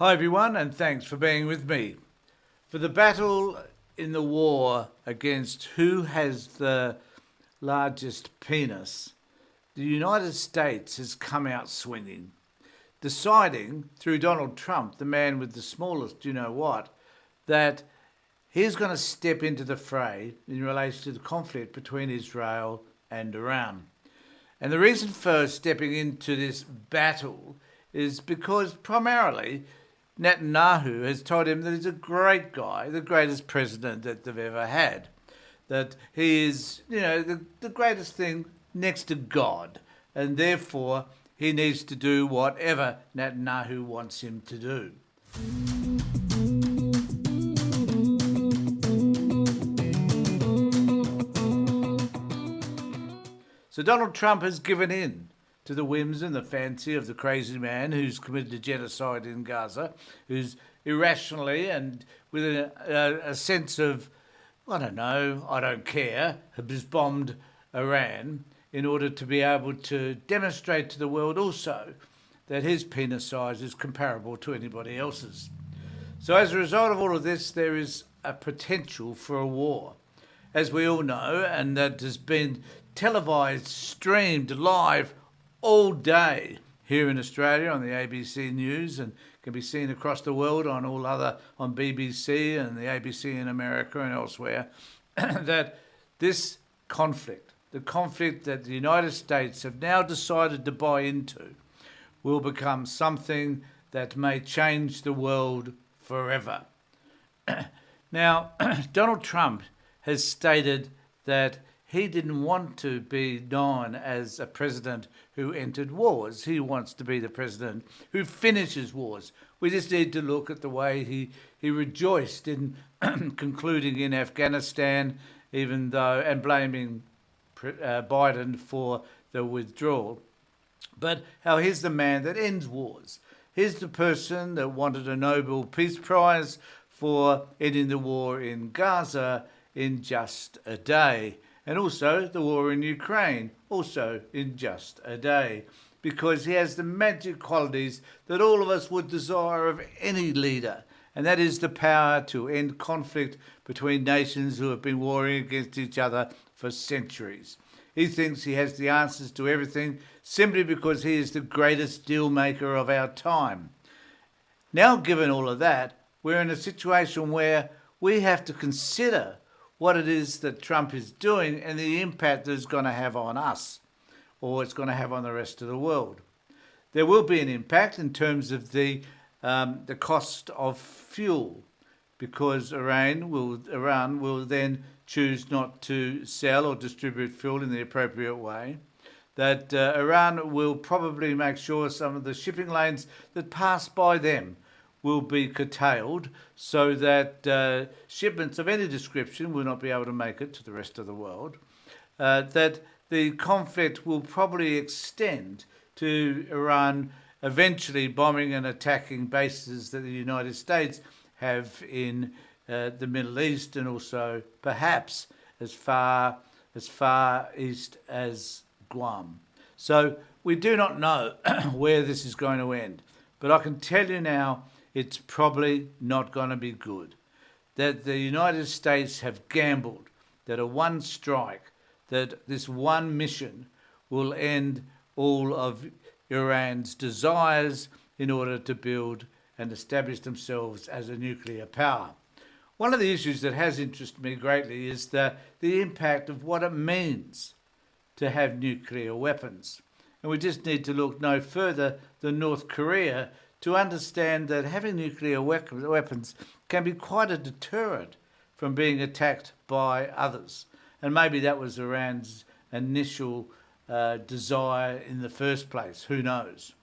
Hi everyone, and thanks for being with me. For the battle in the war against who has the largest penis, the United States has come out swinging, deciding through Donald Trump, the man with the smallest, you know what, that he's going to step into the fray in relation to the conflict between Israel and Iran. And the reason for stepping into this battle is because primarily Netanyahu has told him that he's a great guy, the greatest president that they've ever had. That he is, the greatest thing next to God. And therefore, he needs to do whatever Netanyahu wants him to do. So Donald Trump has given in to the whims and the fancy of the crazy man who's committed a genocide in Gaza, who's irrationally and with a sense of, I don't know, I don't care, has bombed Iran in order to be able to demonstrate to the world also that his penis size is comparable to anybody else's. So as a result of all of this, there is a potential for a war, as we all know, and that has been televised, streamed live all day here in Australia on the ABC News, and can be seen across the world on on BBC and the ABC in America and elsewhere. That this conflict, the conflict that the United States have now decided to buy into, will become something that may change the world forever. Now, Donald Trump has stated that he didn't want to be known as a president who entered wars. He wants to be the president who finishes wars. We just need to look at the way he rejoiced in concluding in Afghanistan, and blaming Biden for the withdrawal. But how he's the man that ends wars. He's the person that wanted a Nobel Peace Prize for ending the war in Gaza in just a day. And also the war in Ukraine, also in just a day. Because he has the magic qualities that all of us would desire of any leader. And that is the power to end conflict between nations who have been warring against each other for centuries. He thinks he has the answers to everything simply because he is the greatest deal maker of our time. Now, given all of that, we're in a situation where we have to consider what it is that Trump is doing and the impact that it's going to have on us, or it's going to have on the rest of the world. There will be an impact in terms of the cost of fuel, because Iran will then choose not to sell or distribute fuel in the appropriate way. That Iran will probably make sure some of the shipping lanes that pass by them will be curtailed so that shipments of any description will not be able to make it to the rest of the world. That the conflict will probably extend to Iran eventually bombing and attacking bases that the United States have in the Middle East, and also perhaps as far east as Guam. So we do not know where this is going to end. But I can tell you now, it's probably not going to be good. That the United States have gambled that a one strike, that this one mission will end all of Iran's desires in order to build and establish themselves as a nuclear power. One of the issues that has interested me greatly is the impact of what it means to have nuclear weapons. And we just need to look no further than North Korea to understand that having nuclear weapons can be quite a deterrent from being attacked by others. And maybe that was Iran's initial desire in the first place, who knows.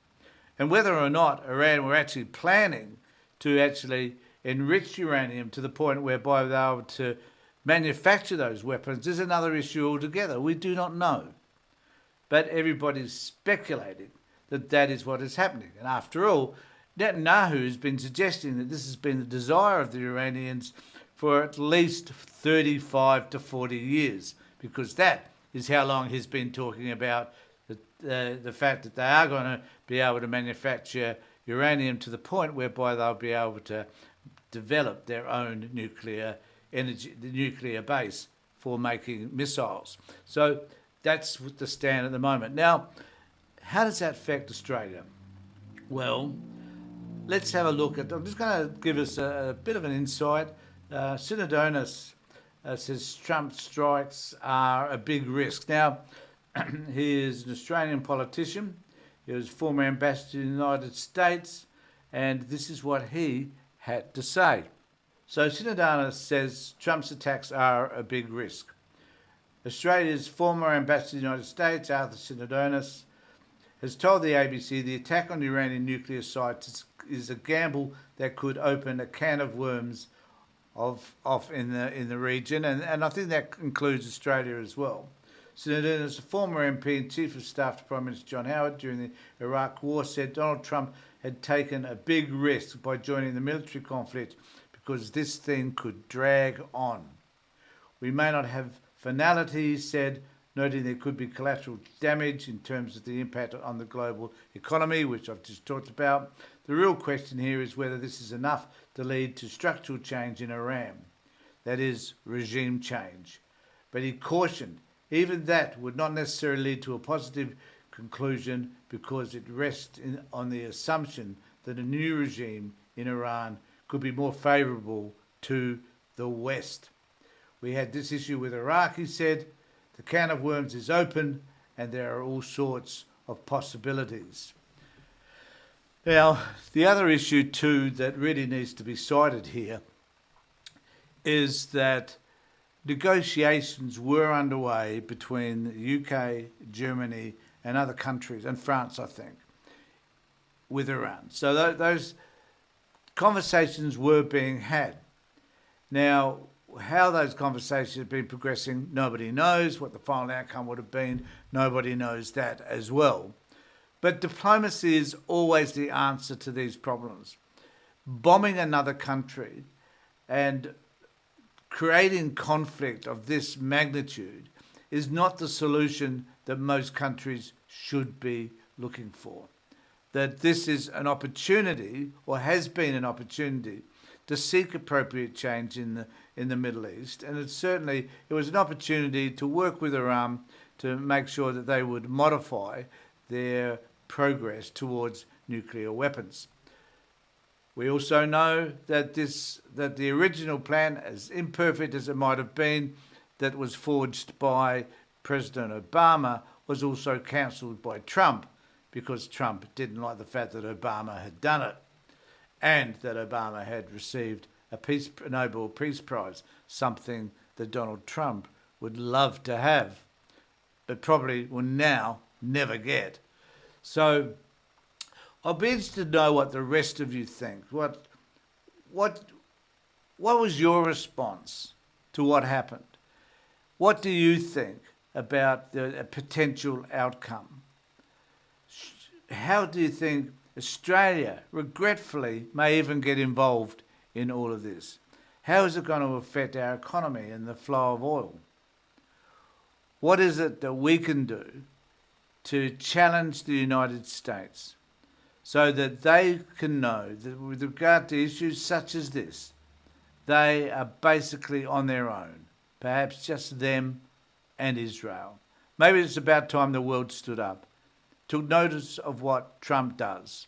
And whether or not Iran were actually planning to actually enrich uranium to the point whereby they were able to manufacture those weapons is another issue altogether. We do not know. But everybody's speculating that that is what is happening. And after all, Netanyahu has been suggesting that this has been the desire of the Iranians for at least 35 to 40 years, because that is how long he's been talking about the fact that they are going to be able to manufacture uranium to the point whereby they'll be able to develop their own nuclear energy, the nuclear base for making missiles. So that's the stand at the moment. Now, how does that affect Australia? Well, let's have a look at. I'm just going to give us a bit of an insight. Sinodonis says Trump strikes are a big risk. Now, he is an Australian politician. He was former ambassador to the United States, and this is what he had to say. So Sinodonis says Trump's attacks are a big risk. Australia's former ambassador to the United States, Arthur Sinodonis, has told the ABC the attack on Iranian nuclear sites is a gamble that could open a can of worms off in the region, and I think that includes Australia as well. Sinodonis, a former MP and Chief of Staff to Prime Minister John Howard during the Iraq War, said Donald Trump had taken a big risk by joining the military conflict because this thing could drag on. We may not have finality, he said, noting there could be collateral damage in terms of the impact on the global economy, which I've just talked about. The real question here is whether this is enough to lead to structural change in Iran, that is, regime change. But he cautioned even that would not necessarily lead to a positive conclusion because it rests on the assumption that a new regime in Iran could be more favourable to the West. We had this issue with Iraq, he said. The can of worms is open and there are all sorts of possibilities. Now, the other issue too that really needs to be cited here is that negotiations were underway between the UK, Germany and other countries, and France, I think, with Iran. So those conversations were being had. Now, how those conversations have been progressing, nobody knows. What the final outcome would have been, nobody knows that as well. But diplomacy is always the answer to these problems. Bombing another country and creating conflict of this magnitude is not the solution that most countries should be looking for. That this is an opportunity, or has been an opportunity, to seek appropriate change in the Middle East, and it was an opportunity to work with Iran to make sure that they would modify their progress towards nuclear weapons. We also know that the original plan, as imperfect as it might have been, that was forged by President Obama, was also cancelled by Trump because Trump didn't like the fact that Obama had done it, and that Obama had received a Nobel Peace Prize, something that Donald Trump would love to have, but probably will now never get. So I'll be interested to know what the rest of you think. What was your response to what happened? What do you think about the potential outcome? How do you think Australia, regretfully, may even get involved in all of this? How is it going to affect our economy and the flow of oil? What is it that we can do to challenge the United States so that they can know that with regard to issues such as this, they are basically on their own, perhaps just them and Israel? Maybe it's about time the world stood up, took notice of what Trump does.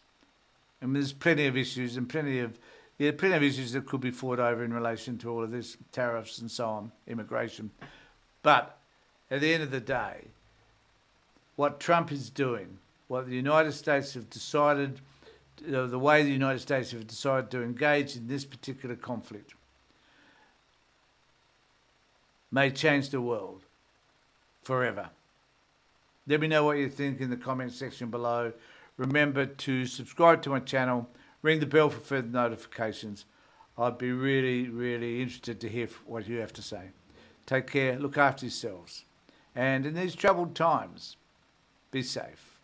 And there's plenty of issues and plenty of issues that could be fought over in relation to all of this, tariffs and so on, immigration. But at the end of the day, what Trump is doing, what the United States have decided, the way the United States have decided to engage in this particular conflict, may change the world forever. Let me know what you think in the comment section below. Remember to subscribe to my channel, ring the bell for further notifications. I'd be really, really interested to hear what you have to say. Take care, look after yourselves. And in these troubled times, be safe.